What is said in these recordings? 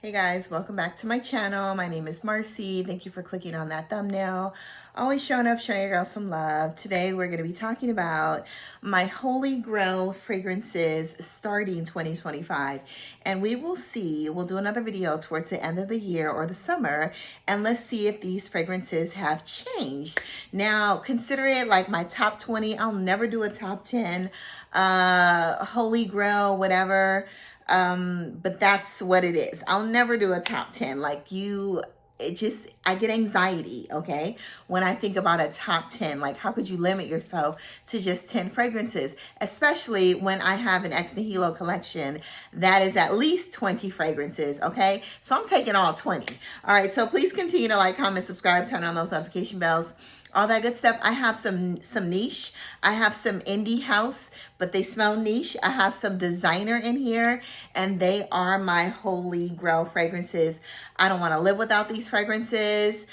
Hey guys, welcome back to my channel. My name is Marcy. Thank you for clicking on that thumbnail. Always showing up, showing your girl some love. Today we're going to be talking about my Holy Grail fragrances starting 2025. And we will see, we'll do another video towards the end of the year or the summer, and let's see if these fragrances have changed. Now, consider it like my top 20. I'll never do a top 10, Holy Grail, whatever. But that's what it is. I'll never do a top 10. I get anxiety, okay? When I think about a top 10, like how could you limit yourself to just 10 fragrances? Especially when I have an ex Nihilo collection that is at least 20 fragrances, okay? So I'm taking all 20. All right, so please continue to like, comment, subscribe, turn on those notification bells, all that good stuff. I have some niche. I have some indie house, but they smell niche. I have some designer in here, and they are my Holy Grail fragrances. I don't want to live without these fragrances.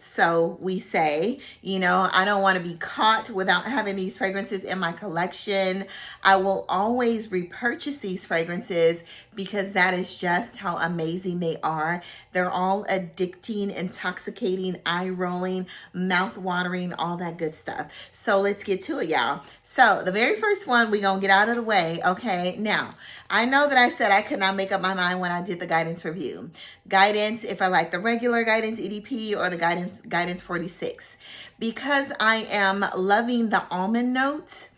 So we say, you know, I don't want to be caught without having these fragrances in my collection. I will always repurchase these fragrances because that is just how amazing they are. They're all addicting, intoxicating, eye-rolling, mouth-watering, all that good stuff. So let's get to it, y'all. So the very first one, we're going to get out of the way, okay? Now, I know that I said I could not make up my mind when I did the guidance review. Guidance, if I like the regular guidance EDP or the guidance 46. Because I am loving the almond note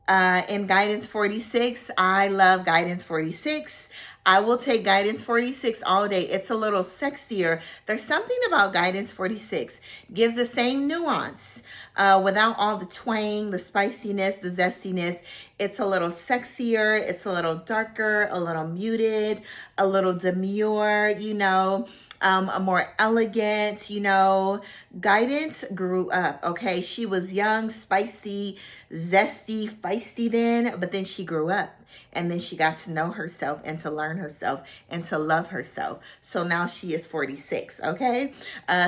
in guidance 46, I love guidance 46. I will take guidance 46 all day. It's a little sexier. There's something about guidance 46. Gives the same nuance without all the twang, the spiciness, the zestiness. It's a little sexier. It's a little darker, a little muted, a little demure, you know. A more elegant, you know. Guidance grew up, okay? She was young, spicy, zesty, feisty then, but then she grew up. And then she got to know herself and to learn herself and to love herself. So now she is 46, okay?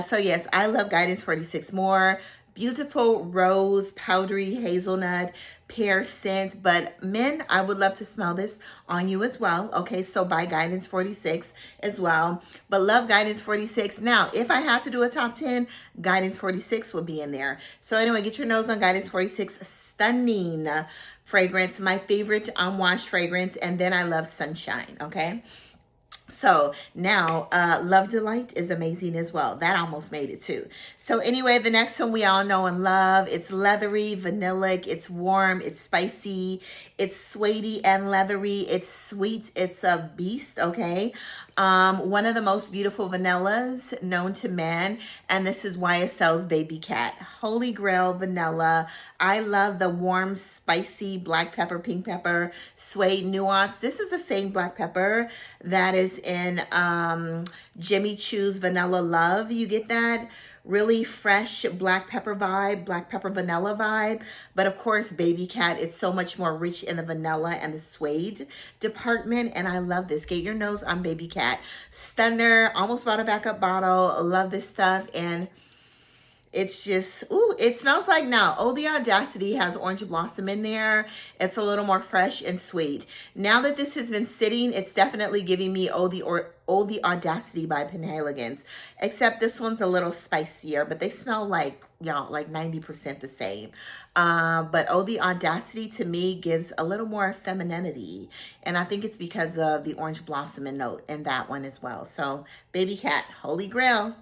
So yes, I love Guidance 46 more. Beautiful rose, powdery hazelnut, pear scent. But men, I would love to smell this on you as well. Okay, so buy Guidance 46 as well. But love Guidance 46. Now, if I had to do a top 10, Guidance 46 would be in there. So anyway, get your nose on Guidance 46. Stunning fragrance, my favorite unwashed fragrance, and then I love Sunshine, okay? So now Love Delight is amazing as well. That almost made it too. So anyway, the next one we all know and love. It's leathery, vanillic, it's warm, it's spicy, it's suede and leathery, it's sweet, it's a beast, okay? One of the most beautiful vanillas known to man, and this is YSL's Baby Cat. Holy Grail vanilla. I love the warm, spicy black pepper, pink pepper, suede nuance. This is the same black pepper that is in Jimmy Choo's Vanilla Love. You get that really fresh black pepper vibe, black pepper vanilla vibe. But of course, Baby Cat, it's so much more rich in the vanilla and the suede department. And I love this. Get your nose on Baby Cat. Stunner. Almost bought a backup bottle. Love this stuff. And it's just, ooh, it smells like now. Oh, the Audacity has orange blossom in there. It's a little more fresh and sweet. Now that this has been sitting, it's definitely giving me Oh, the Audacity by Penhaligon's. Except this one's a little spicier, but they smell like, y'all, like 90% the same. But Oh, the Audacity to me gives a little more femininity. And I think it's because of the orange blossom and note in that one as well. So Baby Cat, Holy Grail.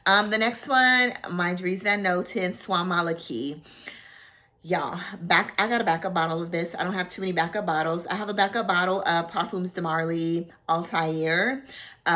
The next one, my Dries Van Noten Swan Maliki. Y'all, I got a backup bottle of this. I don't have too many backup bottles. I have a backup bottle of Parfums de Marly Altair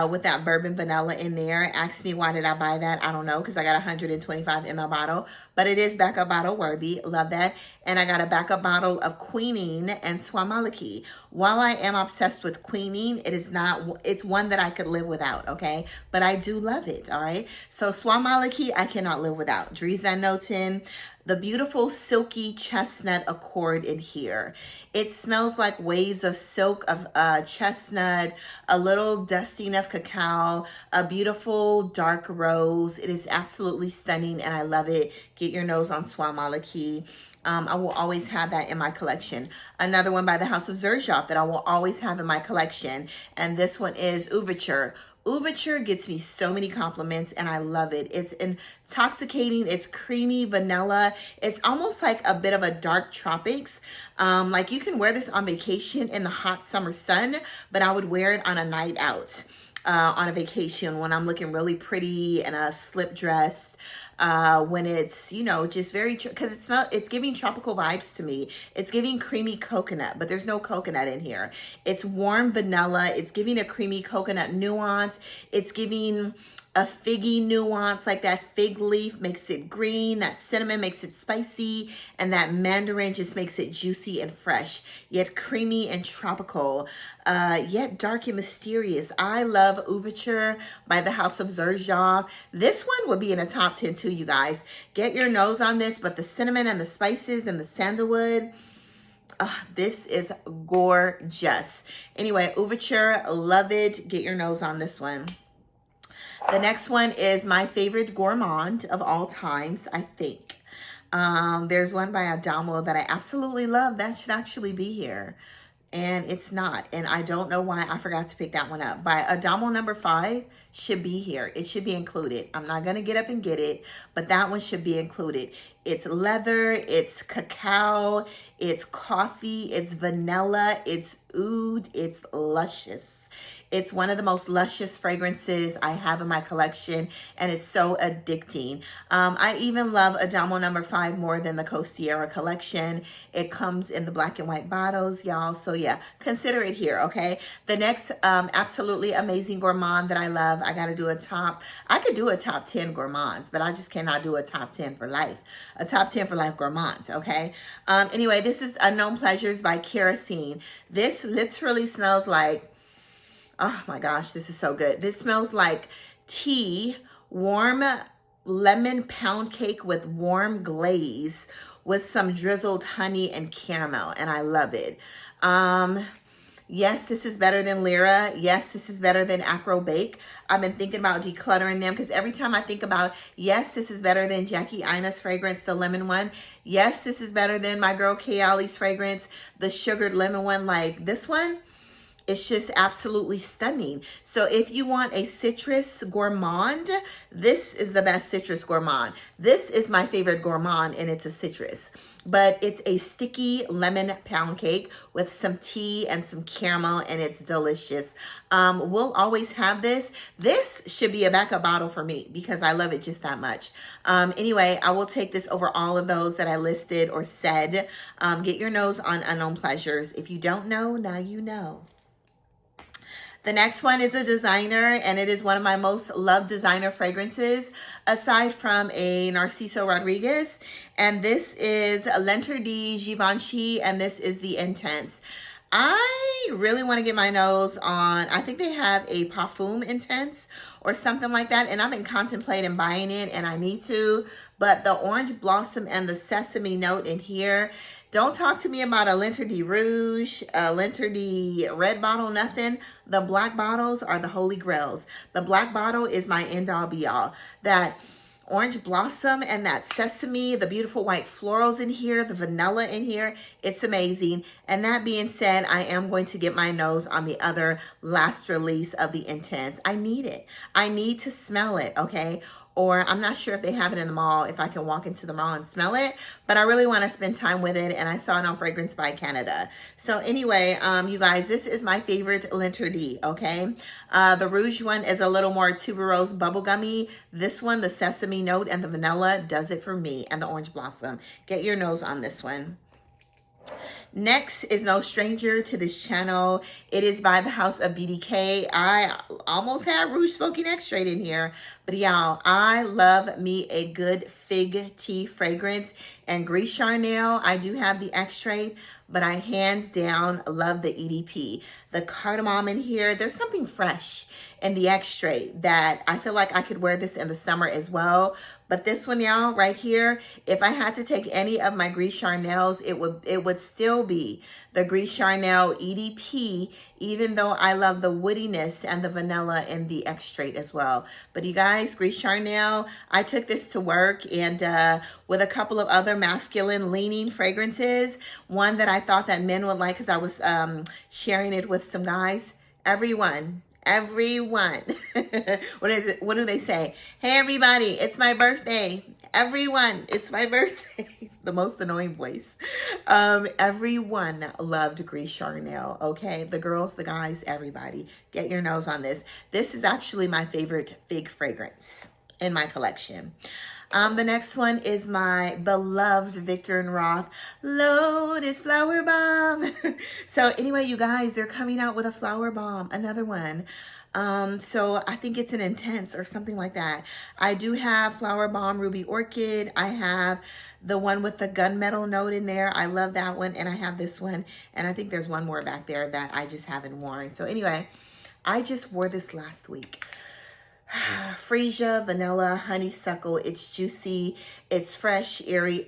with that bourbon vanilla in there. Ask me why did I buy that? I don't know, because I got a 125 ml bottle, but it is backup bottle worthy. Love that. And I got a backup bottle of Queening and Swan Maliki. While I am obsessed with Queening, it's one that I could live without, okay? But I do love it, all right? So Swan Maliki, I cannot live without. Dries Van Noten, the beautiful silky chestnut accord in here. It smells like waves of silk, of chestnut, a little dusting of cacao, a beautiful dark rose. It is absolutely stunning and I love it. Get your nose on Swan Maliki. I will always have that in my collection. Another one by the House of Xerjoff that I will always have in my collection. And this one is Ouverture. Ouverture gets me so many compliments and I love it. It's intoxicating. It's creamy vanilla. It's almost like a bit of a dark tropics. Like you can wear this on vacation in the hot summer sun, but I would wear it on a night out, on a vacation when I'm looking really pretty in a slip dress. When it's, you know, just very, because it's giving tropical vibes to me. It's giving creamy coconut, but there's no coconut in here. It's warm vanilla. It's giving a creamy coconut nuance. It's giving a figgy nuance, like that fig leaf makes it green, that cinnamon makes it spicy, and that mandarin just makes it juicy and fresh, yet creamy and tropical, yet dark and mysterious. I love Ouverture by the House of Xerjoff. This one would be in a top 10 too, you guys. Get your nose on this, but the cinnamon and the spices and the sandalwood, this is gorgeous. Anyway, Ouverture, love it. Get your nose on this one. The next one is my favorite gourmand of all times, I think. There's one by Adamo that I absolutely love. That should actually be here. And it's not. And I don't know why I forgot to pick that one up. By Adamo number 5 should be here. It should be included. I'm not going to get up and get it, but that one should be included. It's leather, it's cacao, it's coffee, it's vanilla, it's oud, it's luscious. It's one of the most luscious fragrances I have in my collection, and it's so addicting. I even love Adamo number 5 more than the Costiera collection. It comes in the black and white bottles, y'all. So yeah, consider it here, okay? The next absolutely amazing gourmand that I love, I could do a top 10 gourmands, but I just cannot do a top 10 for life. A top 10 for life gourmands, okay? Anyway, this is Unknown Pleasures by Kerosene. This literally smells like, oh my gosh, this is so good. This smells like tea, warm lemon pound cake with warm glaze with some drizzled honey and caramel, and I love it. Yes, this is better than Lyra. Yes, this is better than Acro Bake. I've been thinking about decluttering them because every time I think about, yes, this is better than Jackie Aina's fragrance, the lemon one. Yes, this is better than my girl Kayali's fragrance, the sugared lemon one. Like this one, it's just absolutely stunning. So if you want a citrus gourmand, this is the best citrus gourmand. This is my favorite gourmand, and it's a citrus. But it's a sticky lemon pound cake with some tea and some caramel, and it's delicious. We'll always have this. This should be a backup bottle for me because I love it just that much. Anyway, I will take this over all of those that I listed or said. Get your nose on Unknown Pleasures. If you don't know, now you know. The next one is a designer, and it is one of my most loved designer fragrances, aside from a Narciso Rodriguez. And this is L'Entre de Givenchy, and this is the Intense. I really want to get my nose on, I think they have a Perfume Intense or something like that, and I've been contemplating buying it, and I need to. But the orange blossom and the sesame note in here, don't talk to me about a L'Entre de Rouge, a L'Entre de red bottle, nothing. The black bottles are the holy grails. The black bottle is my end-all be-all. That orange blossom and that sesame, the beautiful white florals in here, the vanilla in here, it's amazing. And that being said, I am going to get my nose on the other last release of the Intense. I need it. I need to smell it, okay? Or I'm not sure if they have it in the mall, if I can walk into the mall and smell it, but I really want to spend time with it, and I saw it on Fragrance by Canada. So anyway, you guys, this is my favorite L'Entre de, okay? The Rouge one is a little more tuberose bubblegummy. This one, the sesame note and the vanilla does it for me, and the orange blossom. Get your nose on this one. Next is no stranger to this channel. It is by the House of BDK. I almost had Rouge Smoking Extrait in here, but y'all, I love me a good fig tea fragrance. And Gris Charnel, I do have the extrait, but I hands down love the EDP. The cardamom in here, there's something fresh in the extrait that I feel like I could wear this in the summer as well. But this one, y'all, right here, if I had to take any of my Gris Charnels, it would still be the Gris Charnel EDP, even though I love the woodiness and the vanilla and the extrait as well. But you guys, Gris Charnel, I took this to work, and with a couple of other masculine leaning fragrances, one that I thought that men would like because I was sharing it with some guys. Everyone. What is it? What do they say? Hey, everybody, it's my birthday. Everyone, it's my birthday. The most annoying voice. Everyone loved Gris Charnel, okay? The girls, the guys, everybody. Get your nose on this. This is actually my favorite fig fragrance in my collection. The next one is my beloved Viktor and Rolf Lotus Flower Bomb. So anyway, you guys, they're coming out with a flower bomb, another one. So I think it's an Intense or something like that. I do have Flower Bomb Ruby Orchid. I have the one with the gunmetal note in there. I love that one. And I have this one. And I think there's one more back there that I just haven't worn. So anyway, I just wore this last week. Freesia, vanilla, honeysuckle. It's juicy. It's fresh, airy,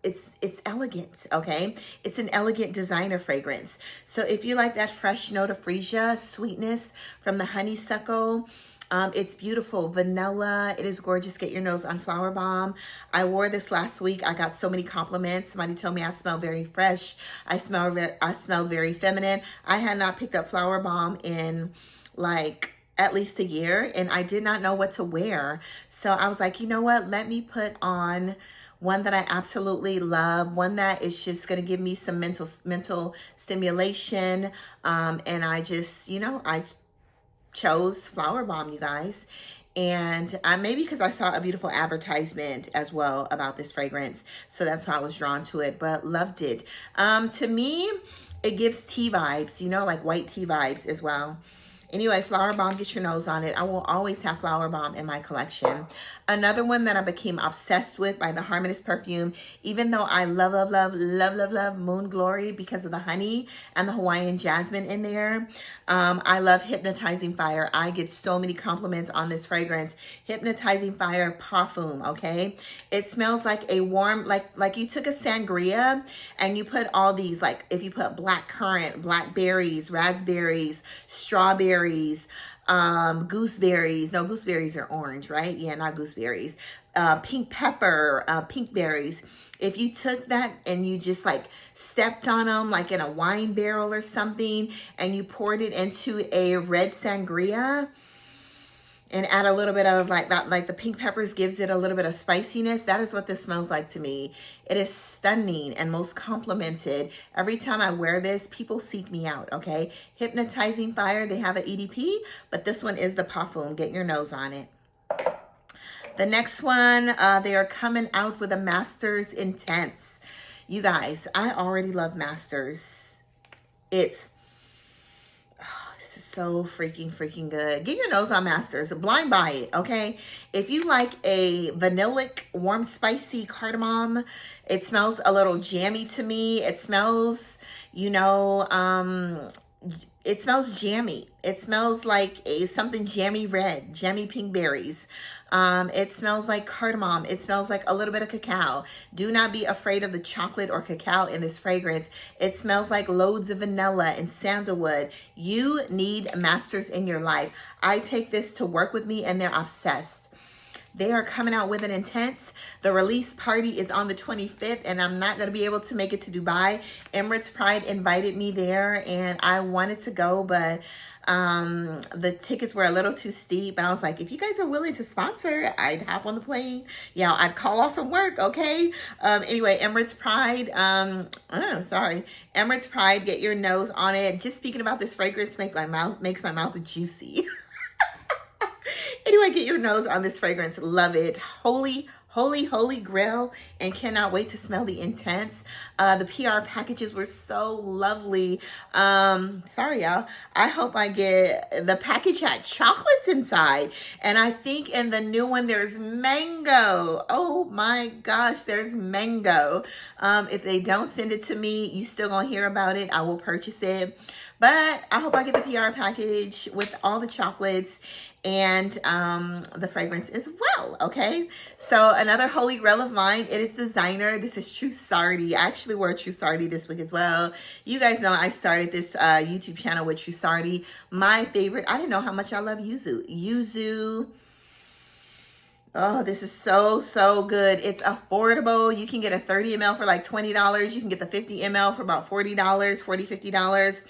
it's elegant, okay? It's an elegant designer fragrance. So if you like that fresh note of freesia, sweetness from the honeysuckle, it's beautiful. Vanilla, it is gorgeous. Get your nose on Flower Bomb. I wore this last week. I got so many compliments. Somebody told me I smell very fresh. I smelled very feminine. I had not picked up Flower Bomb in like at least a year, and I did not know what to wear. So I was like, you know what? Let me put on one that I absolutely love, one that is just going to give me some mental stimulation. And I just, you know, I chose Flower Bomb, you guys. And maybe because I saw a beautiful advertisement as well about this fragrance. So that's why I was drawn to it, but loved it. To me, it gives tea vibes, you know, like white tea vibes as well. Anyway, Flower Bomb, get your nose on it. I will always have Flower Bomb in my collection. Another one that I became obsessed with by the Harmonious Perfume, even though I love Moon Glory because of the honey and the Hawaiian jasmine in there. I love Hypnotizing Fire. I get so many compliments on this fragrance. Hypnotizing Fire Perfume, okay? It smells like a warm, like you took a sangria and you put all these, like if you put black currant, blackberries, raspberries, strawberries, gooseberries. No, gooseberries are orange, right? Yeah, not gooseberries. Pink pepper, pink berries. If you took that and you just like stepped on them like in a wine barrel or something, and you poured it into a red sangria and add a little bit of like that, like the pink peppers gives it a little bit of spiciness. That is what this smells like to me. It is stunning and most complimented. Every time I wear this, people seek me out, okay? Hypnotizing Fire, they have an EDP, but this one is the Perfume. Get your nose on it. The next one, they are coming out with a Masters Intense. You guys, I already love Masters. It's so freaking good. Get your nose on Masters. Blind buy it, okay? If you like a vanillic, warm, spicy cardamom, it smells a little jammy to me. It smells, you know, it smells jammy. It smells like something jammy red, jammy pink berries. It smells like cardamom. It smells like a little bit of cacao. Do not be afraid of the chocolate or cacao in this fragrance. It smells like loads of vanilla and sandalwood. You need Masters in your life. I take this to work with me and they're obsessed. They are coming out with an Intense. The release party is on the 25th, and I'm not going to be able to make it to Dubai. Emirates Pride invited me there, and I wanted to go, but the tickets were a little too steep. And I was like, if you guys are willing to sponsor, I'd hop on the plane. Yeah, I'd call off from work, okay? Anyway, Emirates Pride, Emirates Pride, get your nose on it. Just speaking about this fragrance makes my mouth juicy. Anyway, get your nose on this fragrance. Love it. Holy Grail, and cannot wait to smell the Intense. The PR packages were so lovely. Sorry, y'all. I hope I get, the package had chocolates inside. And I think in the new one, there's mango. Oh my gosh, there's mango. If they don't send it to me, you still gonna hear about it. I will purchase it. But I hope I get the PR package with all the chocolates and the fragrance as well, okay? So another holy grail of mine, it is designer. This is True Sardi. I actually wore True Sardi this week as well. You guys know I started this YouTube channel with True Sardi. My favorite, I didn't know how much I love yuzu. Yuzu. Oh, this is so good. It's affordable. You can get a 30 ml for like $20. You can get the 50 ml for about $40, $50.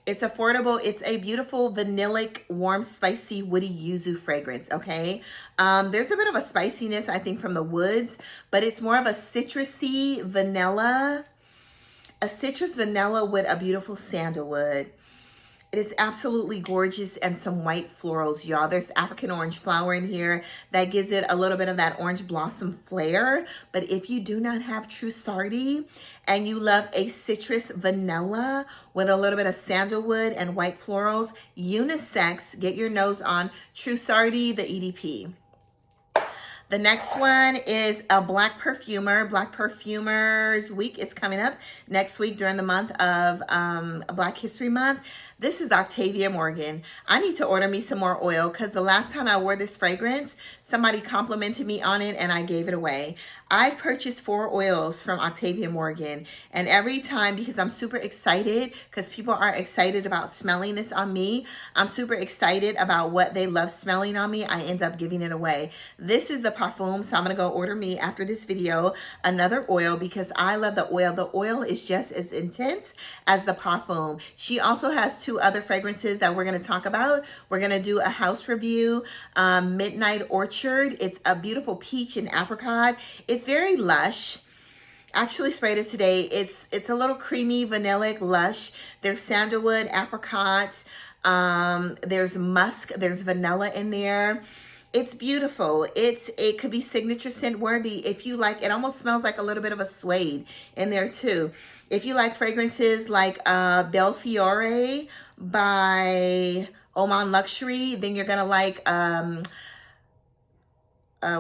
It's affordable. It's a beautiful vanillic, warm, spicy, woody yuzu fragrance, okay? There's a bit of a spiciness, I think, from the woods, but it's more of a citrusy vanilla, a citrus vanilla with a beautiful sandalwood. It is absolutely gorgeous and some white florals, y'all. There's African orange flower in here that gives it a little bit of that orange blossom flair. But if you do not have True Sardi and you love a citrus vanilla with a little bit of sandalwood and white florals, unisex, get your nose on True Sardi, the EDP. The next one is a Black Perfumer. Black Perfumers Week is coming up next week during the month of Black History Month. This is Octavia Morgan. I need to order me some more oil because the last time I wore this fragrance, somebody complimented me on it and I gave it away. I've purchased 4 oils from Octavia Morgan, and every time, because I'm super excited, because people are excited about smelling this on me, I'm super excited about what they love smelling on me, I end up giving it away. This is the Perfume, so I'm going to go order me, after this video, another oil because I love the oil. The oil is just as intense as the Perfume. She also has 2 other fragrances that we're going to talk about. We're going to do a house review, Midnight Orchard. It's a beautiful peach and apricot. It's very lush. Actually sprayed it today. It's a little creamy, vanillic, lush. There's sandalwood, apricot. There's musk. There's vanilla in there. It's beautiful. It could be signature scent worthy if you like. It almost smells like a little bit of a suede in there too. If you like fragrances like Belfiore by Oman Luxury, then you're gonna like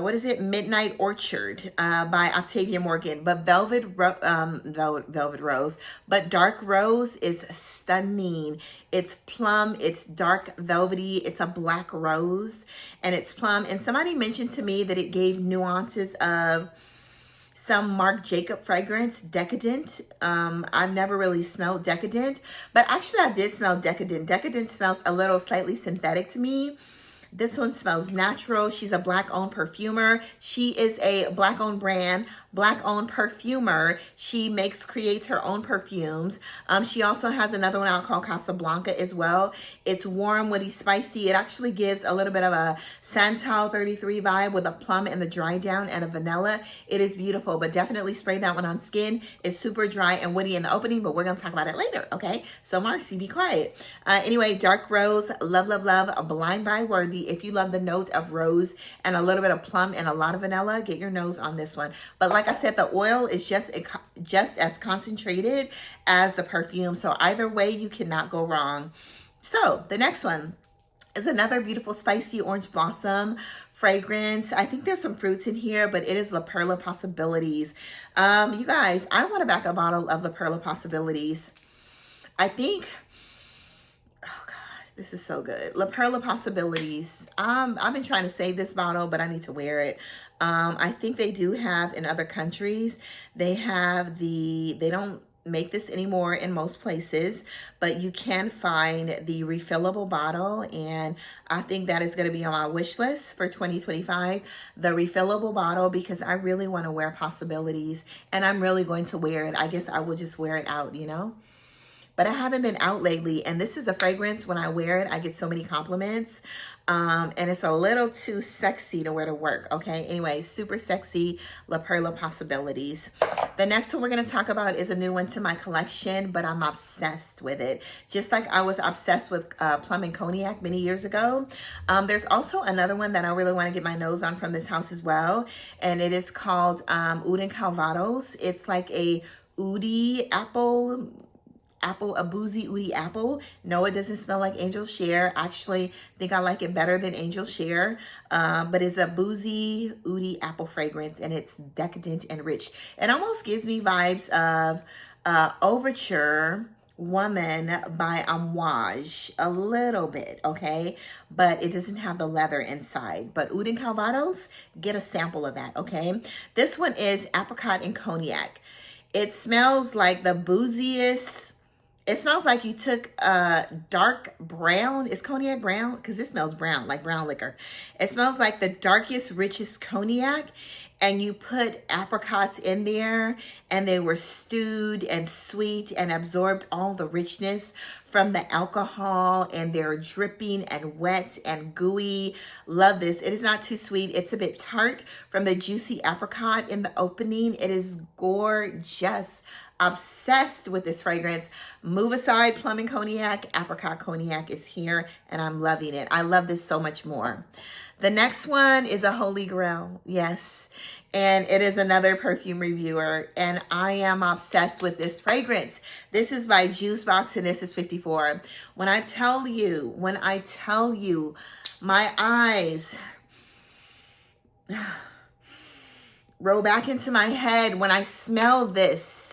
what is it? Midnight Orchard by Octavia Morgan. But Velvet Rose. But Dark Rose is stunning. It's plum. It's dark velvety. It's a black rose. And it's plum. And somebody mentioned to me that it gave nuances of some Marc Jacob fragrance, Decadent. I've never really smelled Decadent. But actually I did smell Decadent. Decadent smelled a little slightly synthetic to me. This one smells natural. She's a Black-owned perfumer. She is a Black-owned brand, Black-owned perfumer. She creates her own perfumes. She also has another one out called Casablanca as well. It's warm, woody, spicy. It actually gives a little bit of a Santal 33 vibe with a plum in the dry down and a vanilla. It is beautiful, but definitely spray that one on skin. It's super dry and woody in the opening, but we're going to talk about it later, okay? So Marcy, be quiet. Anyway, Dark Rose, love, love, love, a Blind Buy worthy. If you love the note of rose and a little bit of plum and a lot of vanilla, get your nose on this one. But like I said, the oil is just as concentrated as the perfume. So either way, you cannot go wrong. So the next one is another beautiful spicy orange blossom fragrance. I think there's some fruits in here, but it is La Perla Possibilities. You guys, I want to back a bottle of La Perla Possibilities. I think... This is so good. La Perla Possibilities. I've been trying to save this bottle, but I need to wear it. I think they do have in other countries. They don't make this anymore in most places, but you can find the refillable bottle, and I think that is going to be on my wish list for 2025, the refillable bottle, because I really want to wear Possibilities, and I'm really going to wear it. I guess I will just wear it out, you know? But I haven't been out lately, and this is a fragrance, when I wear it, I get so many compliments, and it's a little too sexy to wear to work, okay? Anyway, super sexy La Perla Possibilities. The next one we're going to talk about is a new one to my collection, but I'm obsessed with it. Just like I was obsessed with Plum and Cognac many years ago. There's also another one that I really want to get my nose on from this house as well, and it is called Oud and Calvados. It's like a oudi a boozy oudi apple. No, it doesn't smell like Angel Share. Actually, I think I like it better than Angel Share. But it's a boozy oudi apple fragrance, and it's decadent and rich. It almost gives me vibes of Overture Woman by Amouage, a little bit, okay? But it doesn't have the leather inside. But Oud and Calvados, get a sample of that, okay? This one is apricot and cognac. It smells like the booziest. It smells like you took dark brown. Is cognac brown? Because it smells brown, like brown liquor. It smells like the darkest, richest cognac. And you put apricots in there and they were stewed and sweet and absorbed all the richness from the alcohol, and they're dripping and wet and gooey. Love this. It is not too sweet. It's a bit tart from the juicy apricot in the opening. It is gorgeous. Obsessed with this fragrance. Move aside plum and cognac. Apricot cognac is here and I'm loving it. I love this so much more. The next one is a Holy Grail. Yes. And it is another perfume reviewer. And I am obsessed with this fragrance. This is by Juicebox and this is 54. When I tell you, my eyes roll back into my head when I smell this.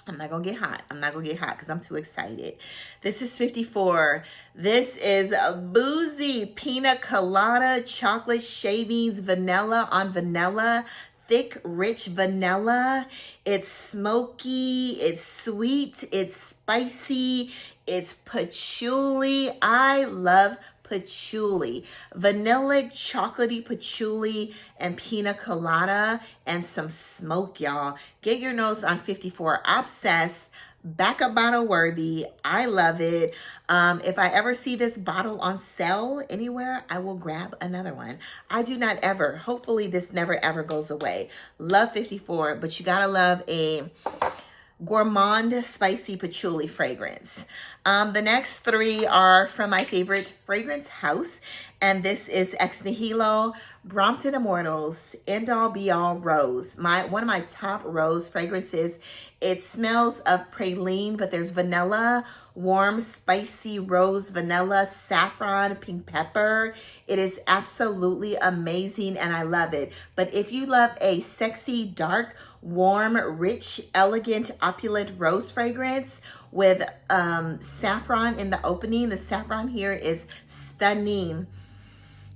I'm not going to get hot. I'm not going to get hot because I'm too excited. This is 54. This is a Boozy Pina Colada Chocolate Shavings Vanilla on Vanilla. Thick, rich vanilla. It's smoky. It's sweet. It's spicy. It's patchouli. I love patchouli, vanilla, chocolatey patchouli, and pina colada, and some smoke, y'all. Get your nose on 54. Obsessed. Backup bottle worthy. I love it. If I ever see this bottle on sale anywhere, I will grab another one. I do not ever. Hopefully this never ever goes away. Love 54, but you gotta love a Gourmand Spicy Patchouli fragrance. The next three are from my favorite fragrance house, and this is Ex Nihilo, Brompton Immortals, End All Be All Rose. One of my top rose fragrances. It smells of praline, but there's vanilla, warm, spicy rose, vanilla, saffron, pink pepper. It is absolutely amazing, and I love it. But if you love a sexy, dark, warm, rich, elegant, opulent rose fragrance with saffron in the opening, the saffron here is stunning.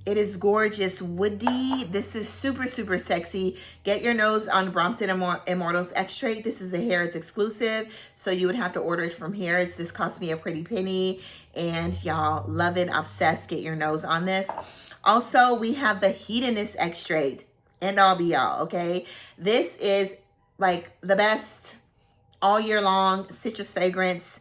It is gorgeous, woody. This is super, super sexy. Get your nose on Brompton Immortals Extrait. This is a Harrods exclusive, so you would have to order it from Harrods. This cost me a pretty penny, and y'all love it, obsessed. Get your nose on this. Also, we have the Hedonist Extrait, End All Be All, okay? This is like the best all year long citrus fragrance.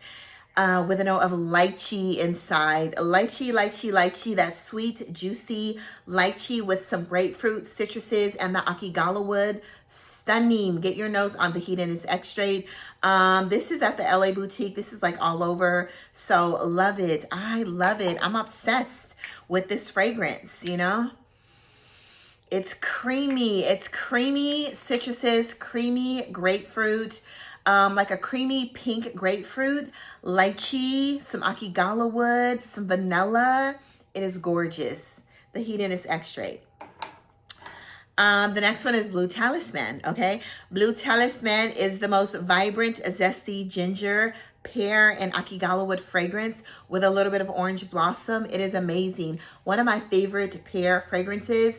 With a note of lychee inside. Lychee, lychee, lychee, that sweet, juicy lychee with some grapefruit, citruses, and the akigala wood. Stunning. Get your nose on the Hedonist Extrait. This is at the LA Boutique. This is like all over. So love it. I love it. I'm obsessed with this fragrance, you know? It's creamy. It's creamy citruses, creamy grapefruit. Like a creamy pink grapefruit, lychee, some akigala wood, some vanilla. It is gorgeous. The Hedonist Extrait. The next one is Blue Talisman, okay? Blue Talisman is the most vibrant, zesty ginger, pear, and akigala wood fragrance with a little bit of orange blossom. It is amazing. One of my favorite pear fragrances.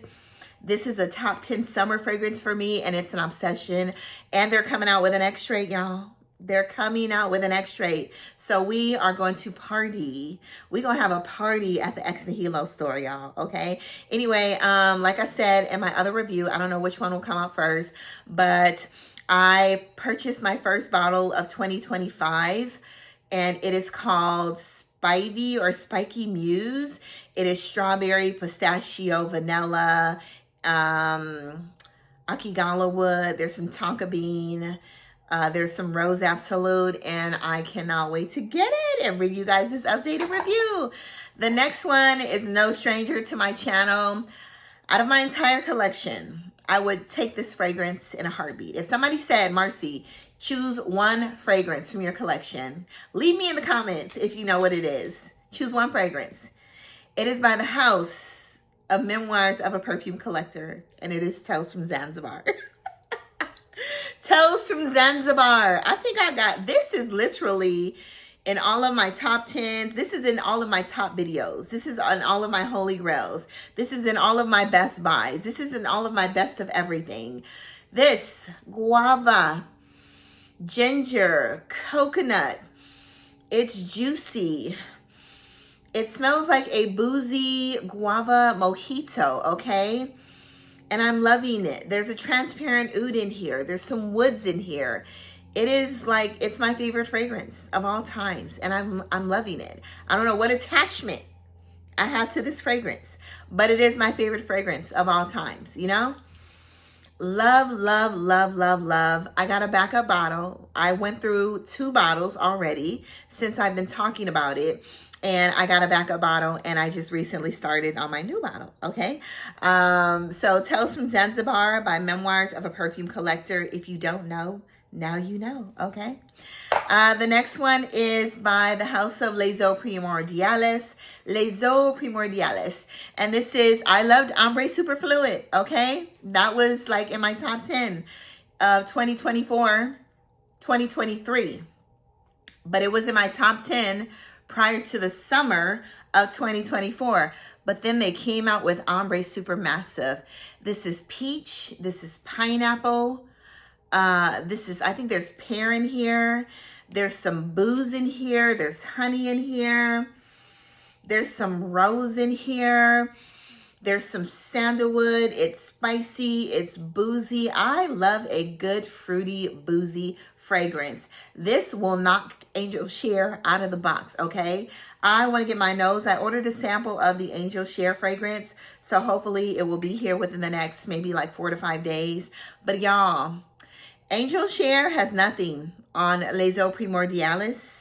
This is a top 10 summer fragrance for me, and it's an obsession. And they're coming out with an extrait, y'all. They're coming out with an extrait. So we are going to party. We're going to have a party at the Ex Nihilo store, y'all, okay? Anyway, like I said in my other review, I don't know which one will come out first, but I purchased my first bottle of 2025, and it is called Spivey or Spiky Muse. It is strawberry, pistachio, vanilla, akigala wood. There's some tonka bean. There's some rose absolute, and I cannot wait to get it and bring you guys this updated review. The next one is no stranger to my channel. Out of my entire collection, I would take this fragrance in a heartbeat. If somebody said, Marcy, choose one fragrance from your collection, leave me in the comments if you know what it is. Choose one fragrance. It is by the House of Memoirs of a Perfume Collector, and it is Tales from Zanzibar. Toast from Zanzibar. I think I got, this is literally in all of my top 10s. This is in all of my top videos. This is on all of my holy grails. This is in all of my best buys. This is in all of my best of everything. This guava, ginger, coconut. It's juicy. It smells like a boozy guava mojito, okay? And I'm loving it. There's a transparent oud in here. There's some woods in here. It is like, it's my favorite fragrance of all times, and I'm loving it. I don't know what attachment I have to this fragrance, but it is my favorite fragrance of all times, you know? Love, love, love, love, love. I got a backup bottle. I went through 2 bottles already since I've been talking about it. And I got a backup bottle, and I just recently started on my new bottle, okay? So Tales from Zanzibar by Memoirs of a Perfume Collector. If you don't know, now you know, okay? The next one is by the House of Les Eaux Primordiales. Les Eaux Primordiales. And this is, I loved Ombre Superfluid, okay? That was like in my top 10 of 2024, 2023. But it was in my top 10 prior to the summer of 2024. But then they came out with Ombre Supermassive. This is peach. This is pineapple. This is, I think there's pear in here. There's some booze in here. There's honey in here. There's some rose in here. There's some sandalwood. It's spicy. It's boozy. I love a good fruity, boozy fragrance. This will knock Angel Share out of the box, okay? I want to get my nose. I ordered a sample of the Angel Share fragrance, so hopefully it will be here within the next maybe like 4 to 5 days. But y'all, Angel Share has nothing on Les Eaux Primordiales.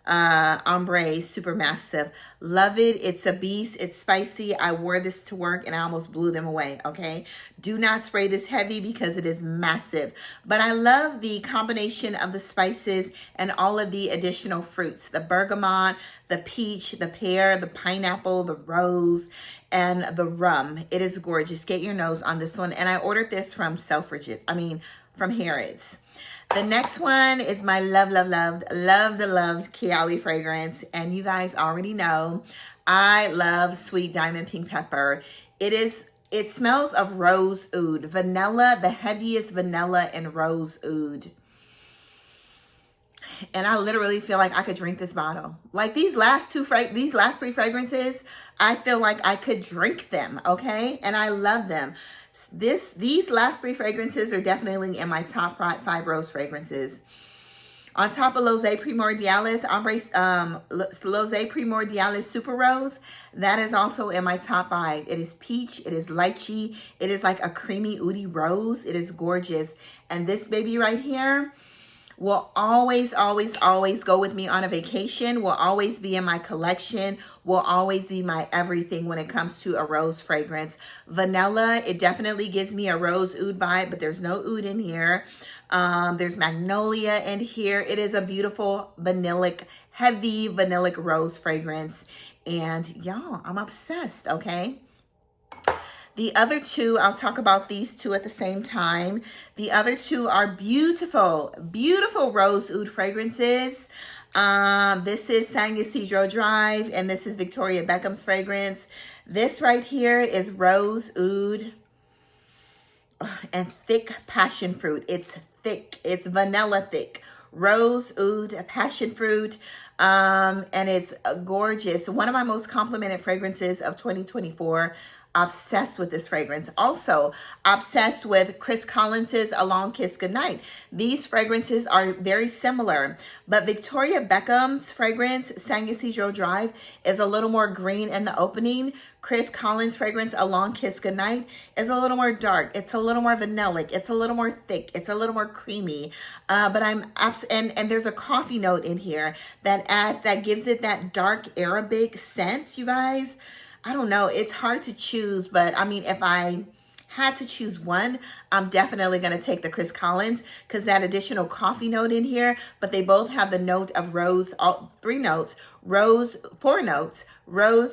Ombre Supermassive. Love it. It's a beast. It's spicy. I wore this to work and I almost blew them away, okay? Do not spray this heavy because it is massive. But I love the combination of the spices and all of the additional fruits. The bergamot, the peach, the pear, the pineapple, the rose, and the rum. It is gorgeous. Get your nose on this one. And I ordered this from from Harrods. The next one is my loved Kiali fragrance. And you guys already know, I love Sweet Diamond Pink Pepper. It smells of rose oud, vanilla, the heaviest vanilla and rose oud. And I literally feel like I could drink this bottle. Like these last 3 fragrances, I feel like I could drink them, okay? And I love them. These last 3 fragrances are definitely in my top 5 rose fragrances. On top of L'Oeil Primordiales, L'Oeil Primordiales Super Rose, that is also in my top 5. It is peach, it is lychee, it is like a creamy oudy rose. It is gorgeous. And this baby right here will always, always, always go with me on a vacation, will always be in my collection, will always be my everything when it comes to a rose fragrance. Vanilla, it definitely gives me a rose oud vibe, but there's no oud in here. There's magnolia in here. It is a beautiful vanillic, heavy vanillic rose fragrance. And y'all, I'm obsessed, okay? The other 2, I'll talk about these 2 at the same time. The other 2 are beautiful, beautiful rose oud fragrances. This is San Ysidro Drive, and this is Victoria Beckham's fragrance. This right here is rose oud and thick passion fruit. It's thick. It's vanilla thick. Rose oud, passion fruit. And it's gorgeous. One of my most complimented fragrances of 2024. Obsessed with this fragrance. Also obsessed with Chris Collins's A Long Kiss Goodnight. These fragrances are very similar, but Victoria Beckham's fragrance, San Ysidro Drive, is a little more green in the opening. Chris Collins' fragrance, A Long Kiss Goodnight, is a little more dark. It's a little more vanillic. It's a little more thick. It's a little more creamy. And there's a coffee note in here that gives it that dark Arabic sense, you guys. I don't know. It's hard to choose, but I mean, if I had to choose one, I'm definitely going to take the Chris Collins because that additional coffee note in here, but they both have the note of rose, all 4 notes, rose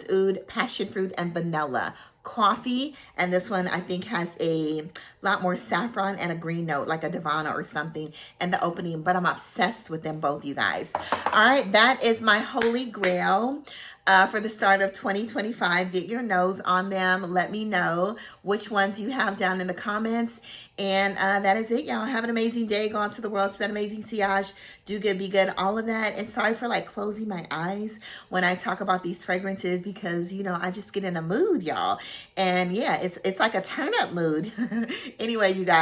oud, passion fruit, and vanilla. coffee, and this one I think has a lot more saffron and a green note, like a Divana or something in the opening, but I'm obsessed with them both, you guys. All right, that is my Holy Grail for the start of 2025. Get your nose on them. Let me know which ones you have down in the comments. And that is it, y'all. Have an amazing day. Go out to the world. Spend amazing sillage. Do good, be good, all of that. And sorry for like closing my eyes when I talk about these fragrances because, you know, I just get in a mood, y'all. And yeah, it's like a turn up mood. Anyway, you guys.